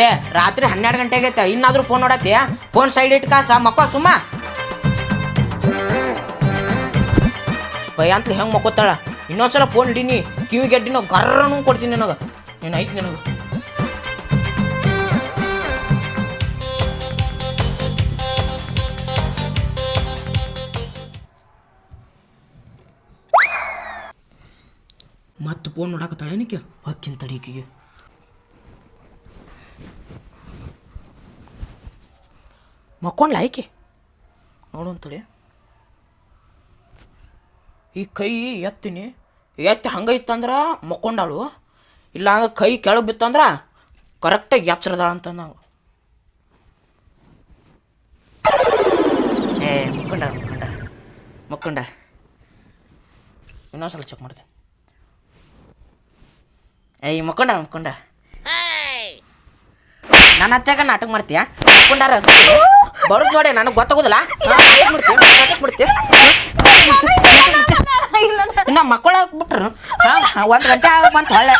ಏ ರಾತ್ರಿ 12 ಗಂಟೆಗೆ ಐತೆ ಇನ್ನಾದ್ರೂ ಫೋನ್ ನೋಡತ್ತೀಯ ಫೋನ್ ಸೈಡ್ ಇಟ್ಟು ಕಾಸ ಮಕ್ಕೋ ಸುಮ್ಮ ಭಯ ಅಂತಲಿ ಹೆಂಗೆ ಮಕ್ಕೋತಾಳ ಇನ್ನೊಂದ್ಸಲ ಫೋನ್ ಹಿಡೀನಿ ಕಿವಿಗೆ ಅಡ್ಡಿನೋ ಗರ್ರನೂ ಕೊಡ್ತೀನಿ ನನಗೆ ನೀನು ಐತಿ ನನಗೆ ಮತ್ತು ಫೋನ್ ನೋಡಾಕತ್ತಾಳೆ ಏನಕ್ಕೆ ಹಕ್ಕಿನ ತಡೀಕಿಗೆ ಮಕ್ಕೊಂಡ್ಲ ಆಯ್ಕೆ ನೋಡು ಅಂತೇಳಿ ಈ ಕೈ ಎತ್ತೀನಿ ಎತ್ತಿ ಹಂಗೆ ಇತ್ತಂದ್ರೆ ಮಕ್ಕೊಂಡಾಳು ಇಲ್ಲ ಹಂಗೆ ಕೈ ಕೆಳಗೆ ಬಿತ್ತಂದ್ರೆ ಕರೆಕ್ಟಾಗಿ ಎಚ್ಚರದಾಳ ಅಂತ ನಾವು ಏ ಮಕ್ಕೊಂಡ ಇನ್ನೊಂದ್ಸಲ ಚೆಕ್ ಮಾಡಿದೆ ಏಯ್ ಮಕ್ಕೊಂಡ ನನ್ನ ಹತ್ತಾಗ ನಾಟಕ ಮಾಡ್ತೀಯ ಮಕ್ಕೊಂಡಾರ ಬರೋದು ನೋಡಿ ನನಗೆ ಗೊತ್ತಾಗೋದಿಲ್ಲ ಇನ್ನು ಮಕ್ಕಳು ಹಾಕ್ಬಿಟ್ರು 1 ಗಂಟೆ ಆಗ ಬಂತು ಹೊಳ್ಳೆ